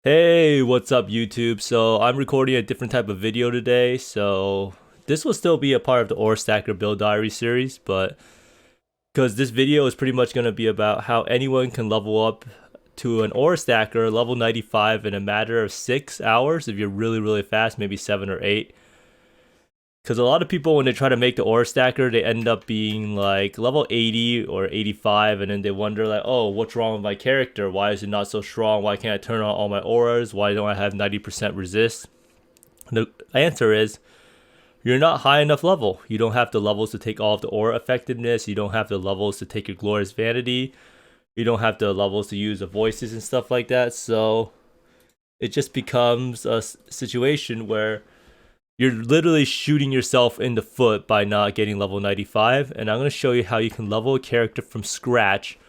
Hey, what's up YouTube? So I'm recording a different type of video today, so this will still be a part of the Ore Stacker Build Diary series, but because this video is pretty much going to be about how anyone can level up to an Ore Stacker level 95 in a matter of 6 hours if you're really fast, maybe 7 or 8. Because a lot of people, when they try to make the Ore Stacker, they end up being like level 80 or 85, and then they wonder like, oh, what's wrong with my character? Why is it not so strong? Why can't I turn on all my auras? Why don't I have 90% resist? The answer is, you're not high enough level. You don't have the levels to take all of the aura effectiveness. You don't have the levels to take your glorious vanity. You don't have the levels to use the voices and stuff like that. So it just becomes a situation where you're literally shooting yourself in the foot by not getting level 95. And I'm going to show you how you can level a character from scratch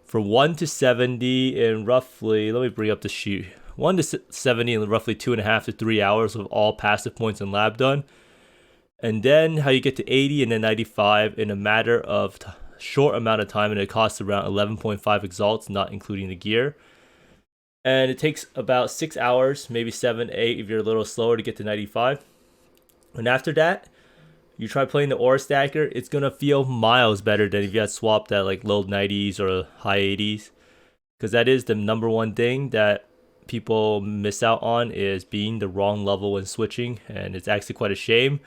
from 1 to 70 in roughly, let me bring up the sheet, 1 to 70 in roughly 2.5 to 3 hours with all passive points and lab done. And then how you get to 80 and then 95 in a matter of short amount of time, and it costs around 11.5 exalts, not including the gear. And it takes about 6 hours, maybe 7, 8 if you're a little slower to get to 95. And after that, you try playing the Ore Stacker, it's gonna feel miles better than if you had swapped at like low 90s or high 80s. Because that is the number one thing that people miss out on, is being the wrong level when switching. And it's actually quite a shame,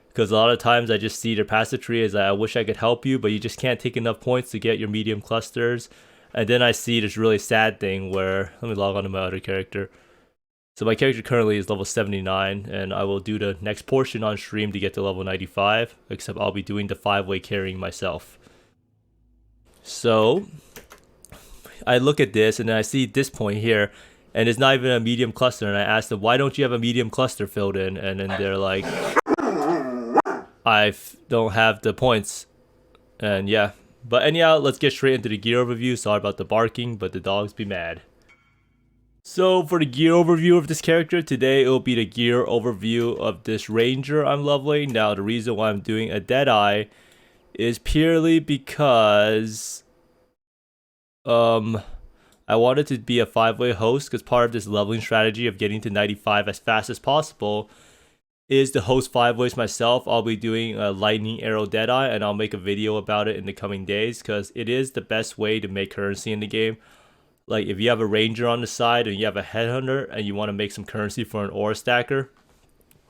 because a lot of times I just see their passive tree as like, I wish I could help you, but you just can't take enough points to get your medium clusters. And then I see this really sad thing where, let me log on to my other character. So my character currently is level 79, and I will do the next portion on stream to get to level 95, except I'll be doing the 5-way carrying myself. So I look at this and then I see this point here, and it's not even a medium cluster, and I ask them, why don't you have a medium cluster filled in? And then they're like, I don't have the points. And yeah, but anyhow, let's get straight into the gear overview. Sorry about the barking, but the dogs be mad. So for the gear overview of this character, today it will be the gear overview of this ranger I'm leveling. Now the reason why I'm doing a Deadeye is purely because I wanted to be a 5-way host, because part of this leveling strategy of getting to 95 as fast as possible is to host 5-ways myself. I'll be doing a lightning arrow Deadeye, and I'll make a video about it in the coming days, because it is the best way to make currency in the game. Like if you have a ranger on the side and you have a headhunter and you want to make some currency for an ore stacker,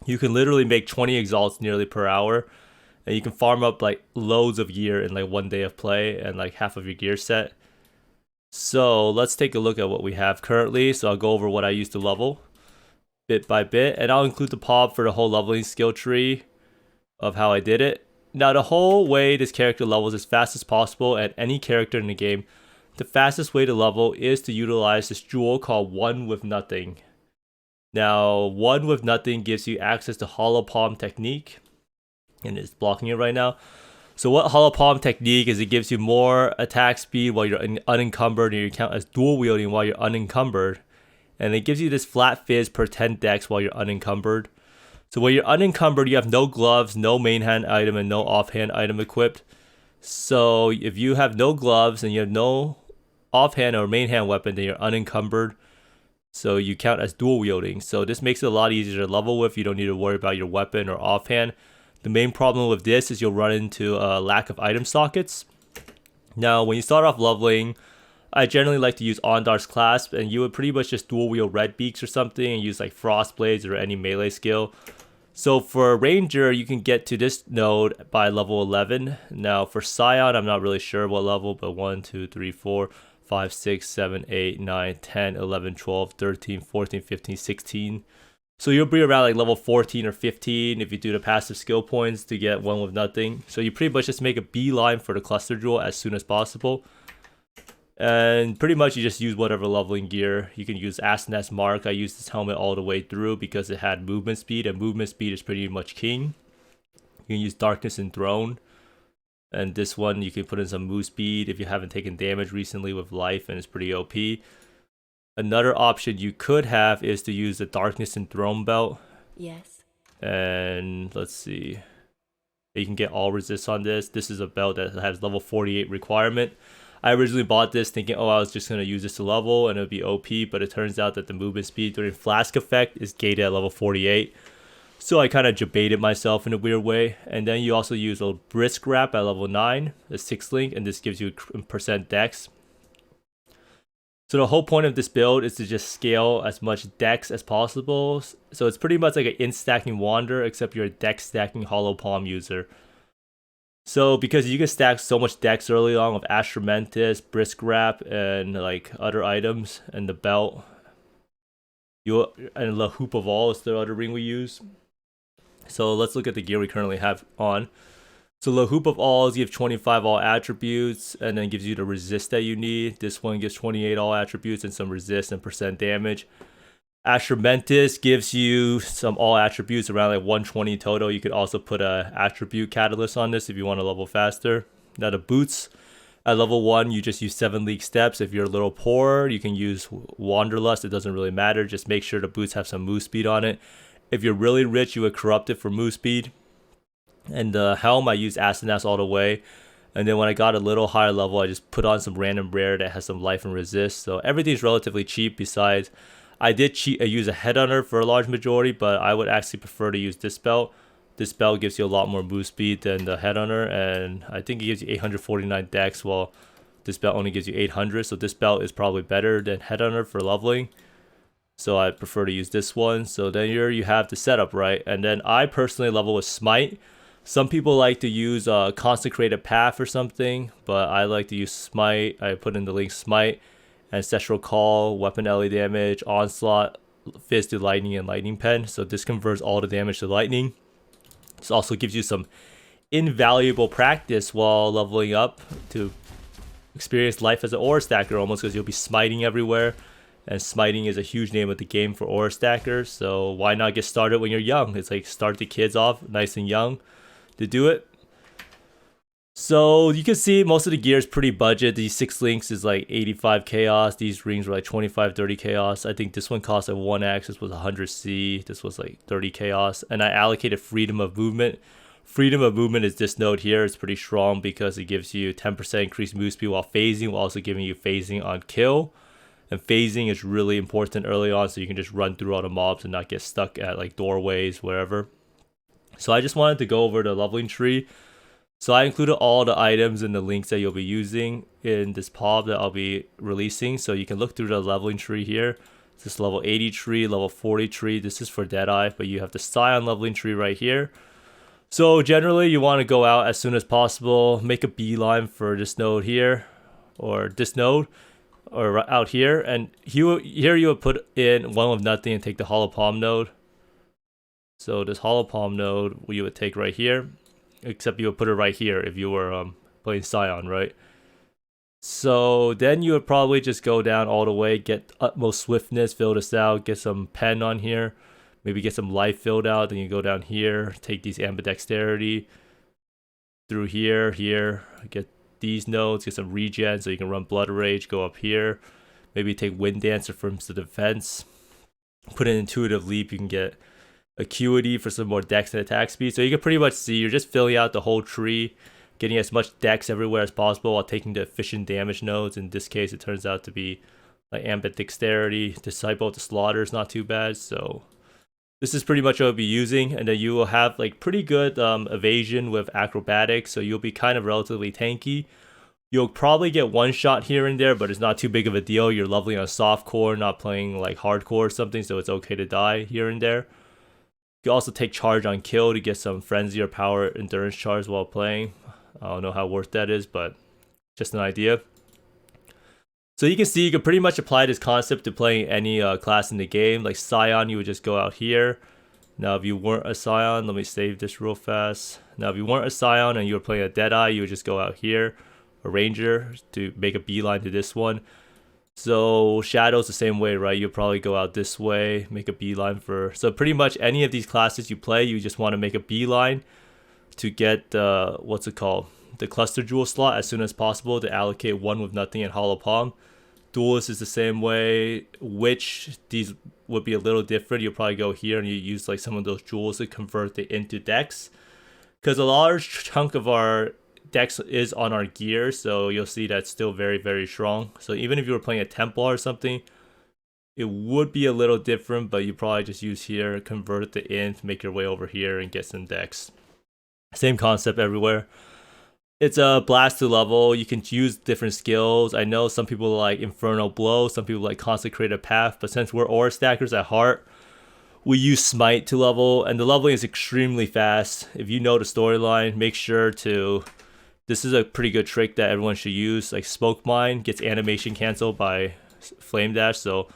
you can literally make 20 exalts nearly per hour, and you can farm up like loads of gear in like 1 day of play and like half of your gear set. So let's take a look at what we have currently. So I'll go over what I used to level bit by bit, and I'll include the pop for the whole leveling skill tree of how I did it. Now the whole way this character levels as fast as possible, and any character in the game, the fastest way to level is to utilize this jewel called One with Nothing. Now, One with Nothing gives you access to Hollow Palm technique, and it's blocking it right now. So what Hollow Palm technique is, it gives you more attack speed while you're unencumbered, and you count as dual wielding while you're unencumbered. And it gives you this flat fizz per 10 dex while you're unencumbered. So when you're unencumbered, you have no gloves, no main hand item, and no offhand item equipped. So if you have no gloves and you have no offhand or main hand weapon, then you're unencumbered. So you count as dual wielding. So this makes it a lot easier to level with. You don't need to worry about your weapon or offhand. The main problem with this is you'll run into a lack of item sockets. Now, when you start off leveling, I generally like to use Ondar's Clasp, and you would pretty much just dual wield Red Beaks or something and use like Frost Blades or any melee skill. So for Ranger, you can get to this node by level 11. Now for Scion, I'm not really sure what level, but 1, 2, 3, 4, 5, 6, 7, 8, 9, 10, 11, 12, 13, 14, 15, 16. So you'll be around like level 14 or 15 if you do the passive skill points to get One with Nothing. So you pretty much just make a beeline for the cluster jewel as soon as possible. And pretty much you just use whatever leveling gear. You can use Asenath's Mark. I used this helmet all the way through because it had movement speed, and movement speed is pretty much king. You can use Darkness and Throne. And this one you can put in some move speed if you haven't taken damage recently with life, and it's pretty OP. Another option you could have is to use the Darkness and Throne belt. Yes. And let's see. You can get all resist on this. This is a belt that has level 48 requirement. I originally bought this thinking, oh, I was just going to use this to level and it would be OP, but it turns out that the movement speed during Flask effect is gated at level 48. So I kind of debated myself in a weird way. And then you also use a Brisk Wrap at level 9, a 6 link, and this gives you percent dex. So the whole point of this build is to just scale as much dex as possible. So it's pretty much like an in-stacking Wander, except you're a dex-stacking Hollow Palm user. So because you can stack so much dex early on with Astramentis, Brisk Wrap, and like other items, and the belt. And the Hoop of All is the other ring we use. So let's look at the gear we currently have on. So the Hoop of All gives 25 all attributes and then gives you the resist that you need. This one gives 28 all attributes and some resist and percent damage. Astramentis gives you some all attributes around like 120 total. You could also put a attribute catalyst on this if you want to level faster. Now the boots, at level 1 you just use 7 league steps. If you're a little poor, you can use Wanderlust. It doesn't really matter. Just make sure the boots have some move speed on it. If you're really rich, you would corrupt it for move speed. And the helm, I use Asenath all the way. And then when I got a little higher level, I just put on some random rare that has some life and resist. So everything's relatively cheap. Besides, I did use a Headhunter for a large majority, but I would actually prefer to use this belt. This belt gives you a lot more move speed than the Headhunter, and I think it gives you 849 dex, while this belt only gives you 800. So this belt is probably better than Headhunter for leveling. So I prefer to use this one. So then here you have the setup, right? And then I personally level with Smite. Some people like to use Consecrated Path or something, but I like to use Smite. I put in the link Smite, Ancestral Call, Weapon LA damage, Onslaught, Fist to Lightning, and Lightning Pen. So this converts all the damage to Lightning. This also gives you some invaluable practice while leveling up to experience life as an aura stacker almost, because you'll be smiting everywhere. And smiting is a huge name of the game for aura stackers. So why not get started when you're young? It's like start the kids off nice and young to do it. So you can see most of the gear is pretty budget. These 6 links is like 85 chaos. These rings were like 25, 30 chaos. I think this one cost like 1x. This was 100 C. This was like 30 chaos. And I allocated freedom of movement. Freedom of movement is this node here. It's pretty strong because it gives you 10% increased move speed while phasing, while also giving you phasing on kill. And phasing is really important early on, so you can just run through all the mobs and not get stuck at like doorways, wherever. So I just wanted to go over the leveling tree. So I included all the items and the links that you'll be using in this POB that I'll be releasing. So you can look through the leveling tree here. This level 80 tree, level 40 tree. This is for Deadeye, but you have the Scion leveling tree right here. So generally you want to go out as soon as possible. Make a beeline for this node here, or this node, or out here. And here you would put in one with nothing and take the Hollow Palm node. So this Hollow Palm node you would take right here. Except you would put it right here if you were playing Scion, right? So then you would probably just go down all the way, get utmost swiftness, fill this out, get some pen on here, maybe get some life filled out. Then you go down here, take these ambidexterity through here, get these nodes, get some regen so you can run Blood Rage, go up here, maybe take Wind Dancer from the defense, put in Intuitive Leap, you can get Acuity for some more dex and attack speed. So you can pretty much see you're just filling out the whole tree, getting as much dex everywhere as possible while taking the efficient damage nodes. In this case, it turns out to be like Ambidexterity. Disciple to Slaughter is not too bad. So this is pretty much what I'll be using. And then you will have like pretty good evasion with acrobatics. So you'll be kind of relatively tanky. You'll probably get one shot here and there, but it's not too big of a deal. You're leveling on softcore, not playing like hardcore or something. So it's okay to die here and there. You can also take charge on kill to get some frenzy or power endurance charge while playing. I don't know how worth that is, but just an idea. So you can see you can pretty much apply this concept to playing any class in the game. Like Scion, you would just go out here. Now if you weren't a Scion, let me save this real fast. Now if you weren't a Scion and you were playing a Deadeye, you would just go out here. A Ranger to make a beeline to this one. So Shadow's the same way, right? You'll probably go out this way, make a beeline for... So pretty much any of these classes you play, you just want to make a beeline to get the, what's it called? The Cluster Jewel slot as soon as possible to allocate one with nothing and Hollow Palm. Duelist is the same way. Witch, these would be a little different. You'll probably go here and you use like some of those jewels to convert it into dex. Because a large chunk of our dex is on our gear, so you'll see that's still very, very strong. So even if you were playing a Temple or something, it would be a little different, but you probably just use here, convert the int, make your way over here, and get some dex. Same concept everywhere. It's a blast to level. You can use different skills. I know some people like Infernal Blow, some people like Consecrated Path, but since we're Aura Stackers at heart, we use Smite to level, and the leveling is extremely fast. If you know the storyline, make sure to... This is a pretty good trick that everyone should use. Like Smoke Mine gets animation canceled by Flame Dash, so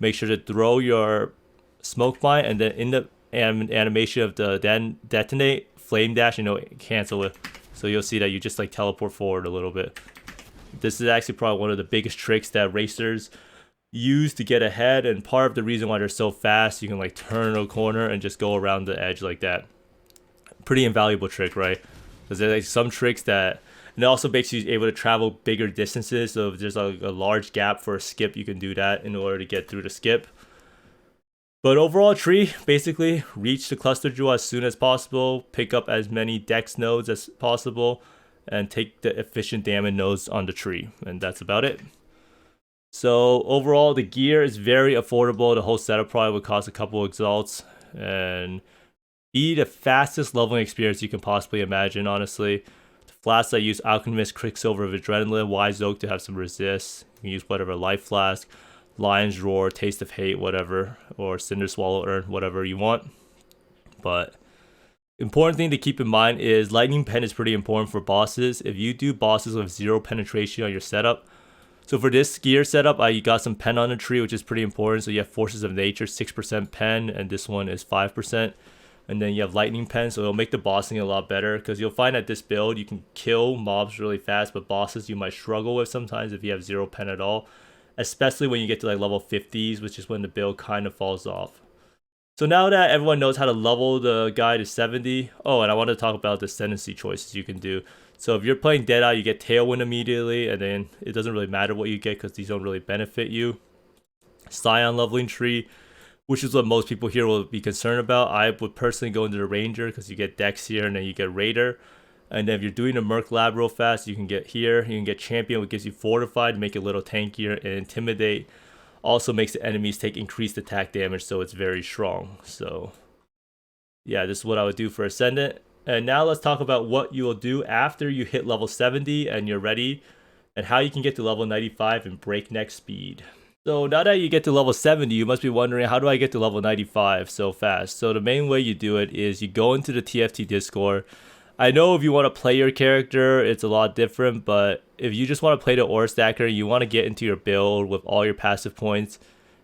make sure to throw your Smoke Mine, and then in the animation of the detonate, Flame Dash, cancel it. So you'll see that you just like teleport forward a little bit. This is actually probably one of the biggest tricks that racers use to get ahead, and part of the reason why they're so fast, you can like turn a corner and just go around the edge like that. Pretty invaluable trick, right? Because there's like some tricks that, and it also makes you able to travel bigger distances. So if there's a large gap for a skip, you can do that in order to get through the skip. But overall tree, basically reach the cluster jewel as soon as possible, pick up as many dex nodes as possible, and take the efficient damage nodes on the tree. And that's about it. So overall, the gear is very affordable. The whole setup probably would cost a couple exalts, and be the fastest leveling experience you can possibly imagine, honestly. The flasks I use Alchemist, Quicksilver of Adrenaline, Wise Oak to have some resist. You can use whatever Life Flask, Lion's Roar, Taste of Hate, whatever, or Cinder Swallow Urn, whatever you want. But important thing to keep in mind is Lightning Pen is pretty important for bosses. If you do bosses with 0 penetration on your setup, so for this gear setup, you got some pen on the tree, which is pretty important. So you have Forces of Nature, 6% pen, and this one is 5%. And then you have Lightning Pen, so it'll make the bossing a lot better, because you'll find that this build, you can kill mobs really fast, but bosses you might struggle with sometimes if you have 0 pen at all. Especially when you get to like level 50s, which is when the build kind of falls off. So now that everyone knows how to level the guy to 70, oh, and I want to talk about the ascendancy choices you can do. So if you're playing Deadeye, you get Tailwind immediately, and then it doesn't really matter what you get because these don't really benefit you. Scion leveling tree, which is what most people here will be concerned about. I would personally go into the Ranger because you get Dex here, and then you get Raider. And then if you're doing a Merc Lab real fast, you can get here. You can get Champion, which gives you Fortified, make it a little tankier, and Intimidate. Also makes the enemies take increased attack damage, so it's very strong. So yeah, this is what I would do for Ascendant. And now let's talk about what you will do after you hit level 70 and you're ready, and how you can get to level 95 in breakneck speed. So now that you get to level 70, you must be wondering, how do I get to level 95 so fast? So the main way you do it is you go into the TFT Discord. I know if you want to play your character, it's a lot different, but if you just want to play the Aura Stacker, you want to get into your build with all your passive points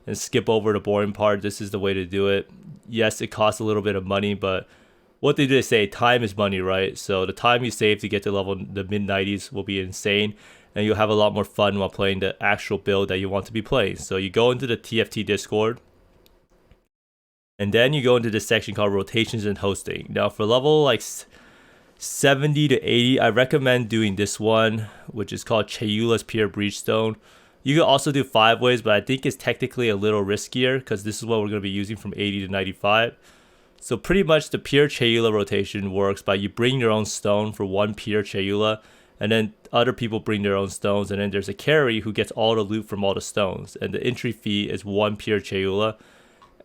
and skip over the boring part, this is the way to do it. Yes, it costs a little bit of money, but what they do is say time is money, right? So the time you save to get to level the mid-90s will be insane, and you'll have a lot more fun while playing the actual build that you want to be playing. So you go into the TFT Discord, and then you go into this section called Rotations and Hosting. Now for level like 70 to 80, I recommend doing this one, which is called Chayula's Pure Breachstone. You can also do 5 ways, but I think it's technically a little riskier because this is what we're going to be using from 80 to 95. So pretty much the Pure Chayula rotation works by you bring your own stone for 1 Pure Chayula, and then other people bring their own stones, and then there's a carry who gets all the loot from all the stones, and the entry fee is 1 Pure Chayula.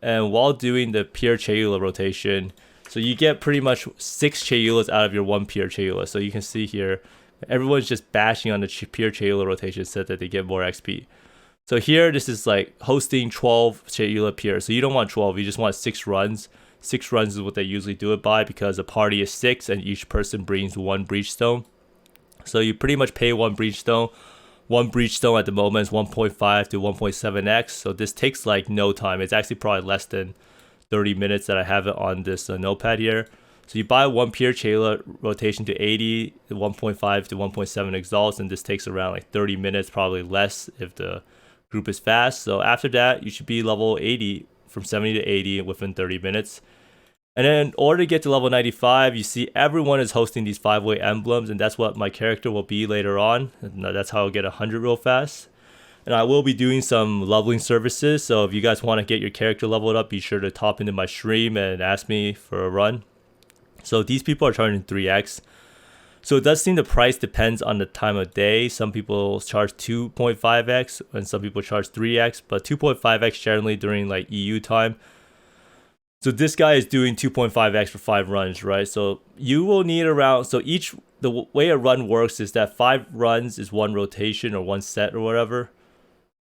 And while doing the Pure Chayula rotation, so you get pretty much 6 Chayulas out of your 1 Pure Chayula. So you can see here, everyone's just bashing on the Pure Chayula rotation so that they get more XP. So here, this is like hosting 12 Chayula Pure. So you don't want 12, you just want 6 runs. 6 runs is what they usually do it by, because a party is 6 and each person brings 1 Breachstone. So you pretty much pay 1 Breachstone. 1 Breachstone at the moment is 1.5 to 1.7x. So this takes like no time. It's actually probably less than 30 minutes that I have it on this notepad here. So you buy 1 Pure Chayula rotation to 80, 1.5 to 1.7 exalts, and this takes around like 30 minutes, probably less if the group is fast. So after that, you should be level 80, from 70 to 80 within 30 minutes. And then in order to get to level 95, you see everyone is hosting these 5-way emblems, and that's what my character will be later on. And that's how I'll get 100 real fast. And I will be doing some leveling services, so if you guys want to get your character leveled up, be sure to top into my stream and ask me for a run. So these people are charging 3x. So it does seem the price depends on the time of day. Some people charge 2.5x and some people charge 3x, but 2.5x generally during like EU time. So this guy is doing 2.5x for 5 runs, right? So you will need around, so the way a run works is that 5 runs is 1 rotation or 1 set or whatever.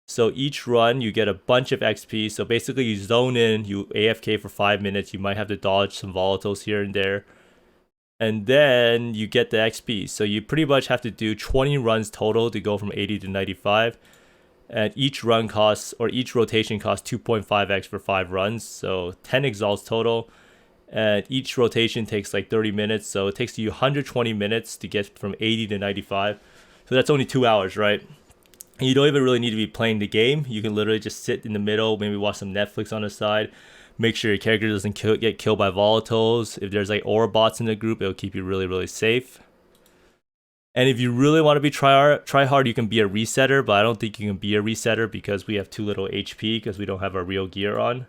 So each run you get a bunch of XP. So basically you zone in, you AFK for 5 minutes. You might have to dodge some volatiles here and there. And then you get the XP. So you pretty much have to do 20 runs total to go from 80 to 95. And each run costs, or each rotation costs 2.5x for 5 runs. So 10 exalts total. And each rotation takes like 30 minutes. So it takes you 120 minutes to get from 80 to 95. So that's only 2 hours, right? And you don't even really need to be playing the game. You can literally just sit in the middle, maybe watch some Netflix on the side. Make sure your character doesn't get killed by volatiles. If there's like aura bots in the group, it'll keep you really, really safe. And if you really want to be try hard, you can be a resetter, but I don't think you can be a resetter because we have too little HP because we don't have our real gear on.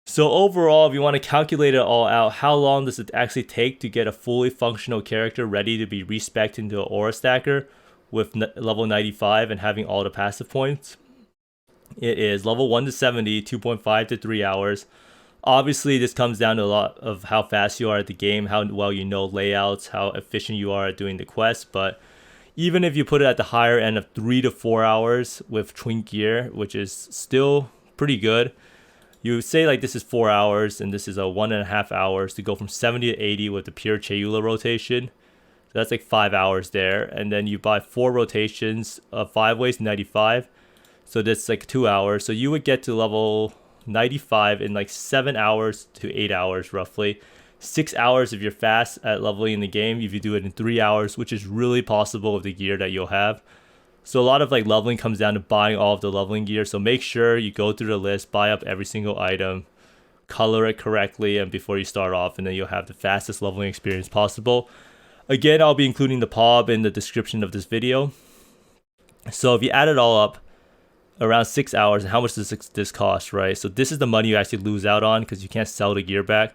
So overall, if you want to calculate it all out, how long does it actually take to get a fully functional character ready to be respec'd into an aura stacker with level 95 and having all the passive points? It is level 1 to 70, 2.5 to 3 hours. Obviously, this comes down to a lot of how fast you are at the game, how well you know layouts, how efficient you are at doing the quests. But even if you put it at the higher end of 3 to 4 hours with twin gear, which is still pretty good, you say like this is 4 hours and this is a 1.5 hours to go from 70 to 80 with the Pure Chayula rotation. So that's like 5 hours there. And then you buy 4 rotations of 5 ways 95. So that's like 2 hours. So you would get to level 95 in like 7 hours to 8 hours roughly. 6 hours if you're fast at leveling in the game. If you do it in 3 hours, which is really possible with the gear that you'll have. So a lot of like leveling comes down to buying all of the leveling gear. So make sure you go through the list, buy up every single item, color it correctly, and before you start off, and then you'll have the fastest leveling experience possible. Again, I'll be including the POB in the description of this video. So if you add it all up, around 6 hours, and how much does this cost, right? So this is the money you actually lose out on because you can't sell the gear back.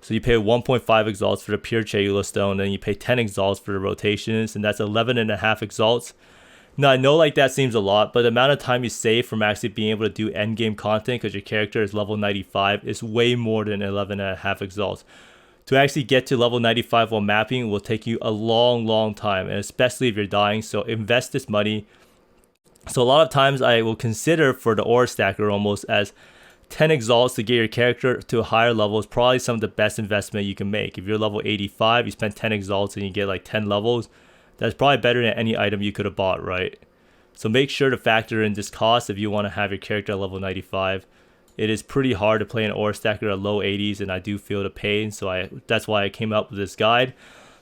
So you pay 1.5 exalts for the Pure Chayula stone, then you pay 10 exalts for the rotations, and that's 11.5 exalts. Now I know like that seems a lot, but the amount of time you save from actually being able to do end game content because your character is level 95 is way more than 11.5 exalts. To actually get to level 95 while mapping will take you a long time, and especially if you're dying. So invest this money. So a lot of times I will consider for the aura stacker almost as 10 exalts to get your character to a higher level is probably some of the best investment you can make. If you're level 85, you spend 10 exalts and you get like 10 levels. That's probably better than any item you could have bought, right? So make sure to factor in this cost if you want to have your character at level 95. It is pretty hard to play an aura stacker at low 80s, and I do feel the pain. So that's why I came up with this guide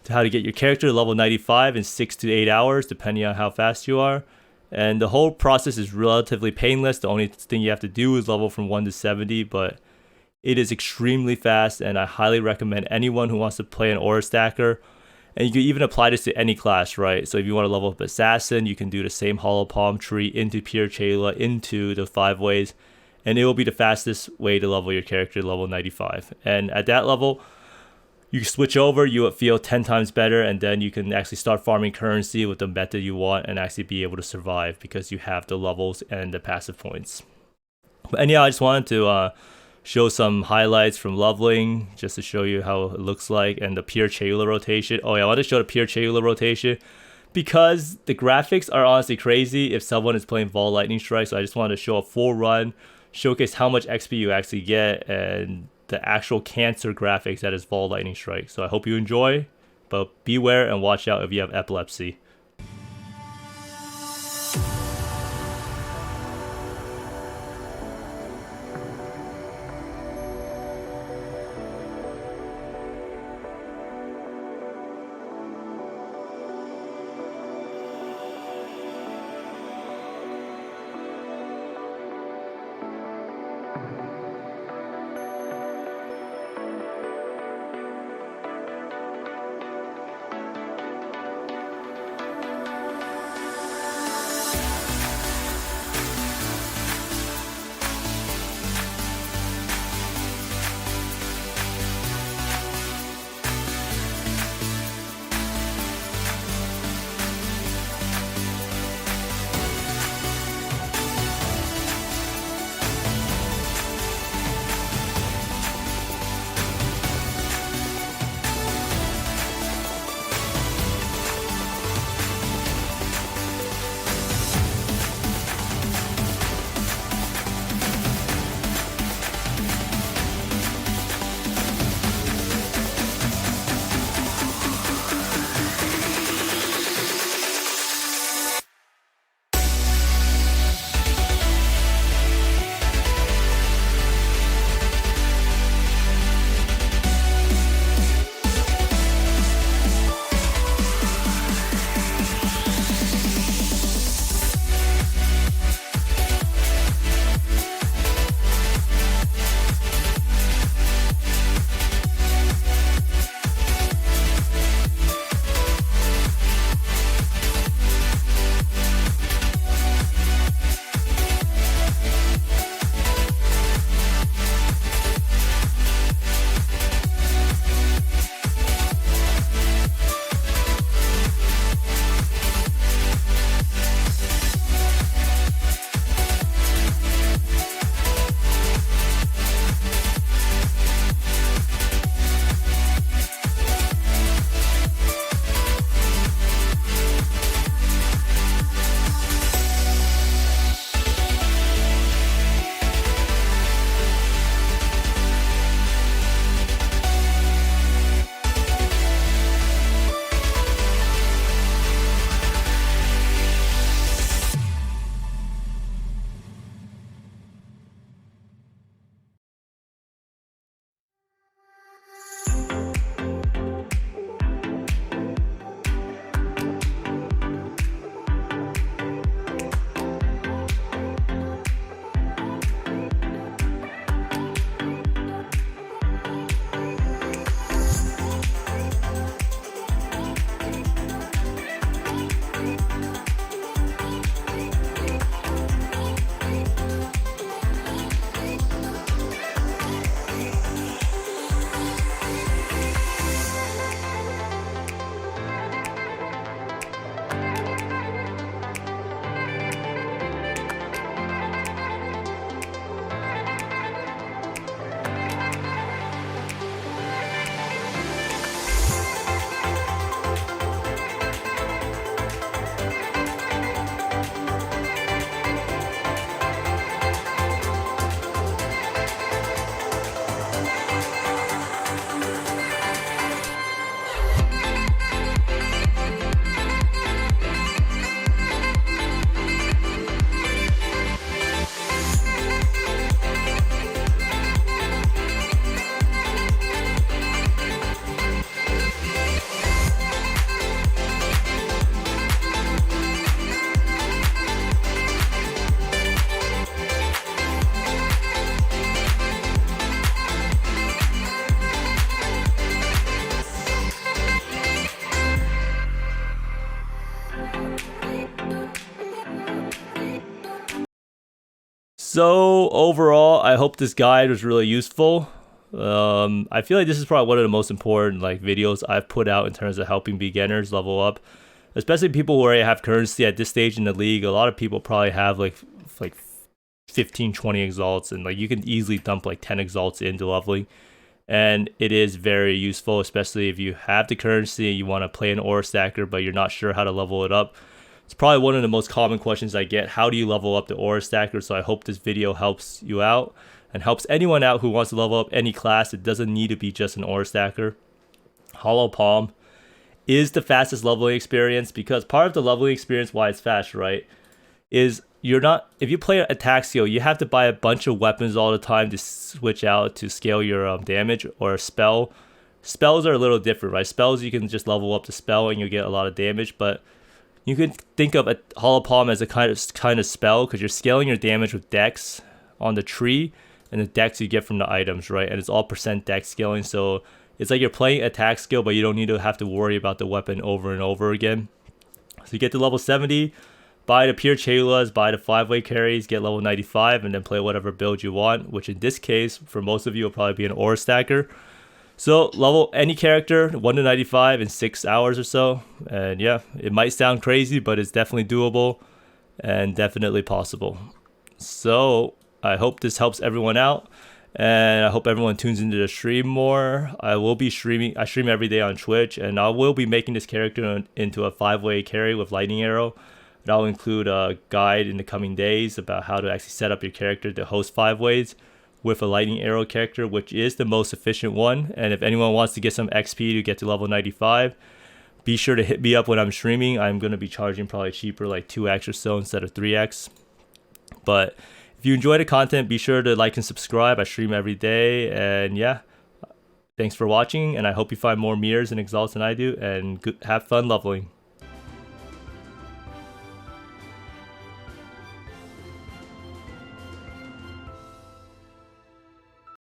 to how to get your character to level 95 in 6 to 8 hours, depending on how fast you are. And the whole process is relatively painless. The only thing you have to do is level from 1 to 70, but it is extremely fast, and I highly recommend anyone who wants to play an aura stacker. And you can even apply this to any class, right? So if you want to level up Assassin, you can do the same Hollow Palm tree into Pure Chayula, into the 5 ways, and it will be the fastest way to level your character to level 95. And at that level, you switch over, you will feel 10 times better, and then you can actually start farming currency with the method you want and actually be able to survive because you have the levels and the passive points. But anyhow, I just wanted to show some highlights from leveling just to show you how it looks like, and the Pure Chayula rotation. Oh yeah, I want to show the Pure Chayula rotation because the graphics are honestly crazy if someone is playing Vol Lightning Strike. So I just wanted to show a full run, showcase how much XP you actually get, and the actual cancer graphics that is Vol Lightning Strike. So I hope you enjoy, but beware and watch out if you have epilepsy. So overall, I hope this guide was really useful. I feel like this is probably one of the most important like videos I've put out in terms of helping beginners level up, especially people who already have currency at this stage in the league. A lot of people probably have like 15, 20 exalts, and like you can easily dump like 10 exalts into leveling. And it is very useful, especially if you have the currency and you want to play an aura stacker, but you're not sure how to level it up. It's probably one of the most common questions I get. How do you level up the aura stacker? So I hope this video helps you out and helps anyone out who wants to level up any class. It doesn't need to be just an aura stacker. Hollow Palm is the fastest leveling experience, because part of the leveling experience, why it's fast, right, is if you play attack skill, you have to buy a bunch of weapons all the time to switch out to scale your damage, or a spell. Spells are a little different, right? Spells, you can just level up the spell and you get a lot of damage, but you can think of a Hollow Palm as a kind of spell, because you're scaling your damage with dex on the tree, and the dex you get from the items, right? And it's all percent dex scaling, so it's like you're playing attack skill, but you don't need to have to worry about the weapon over and over again. So you get to level 70, buy the Pure Chayulas, buy the 5-way carries, get level 95, and then play whatever build you want, which in this case, for most of you, will probably be an aura stacker. So level any character 1 to 95 in 6 hours or so. And yeah, it might sound crazy, but it's definitely doable and definitely possible. So I hope this helps everyone out, and I hope everyone tunes into the stream more. I will be streaming. I stream every day on Twitch, and I will be making this character into a 5-way carry with lightning arrow. And I'll include a guide in the coming days about how to actually set up your character to host 5 ways with a lightning arrow character, which is the most efficient one. And if anyone wants to get some XP to get to level 95, be sure to hit me up when I'm streaming. I'm going to be charging probably cheaper, like 2x or so instead of 3x. But if you enjoy the content, be sure to like and subscribe. I stream every day. And yeah, thanks for watching, and I hope you find more mirrors and exalts than I do, and have fun leveling.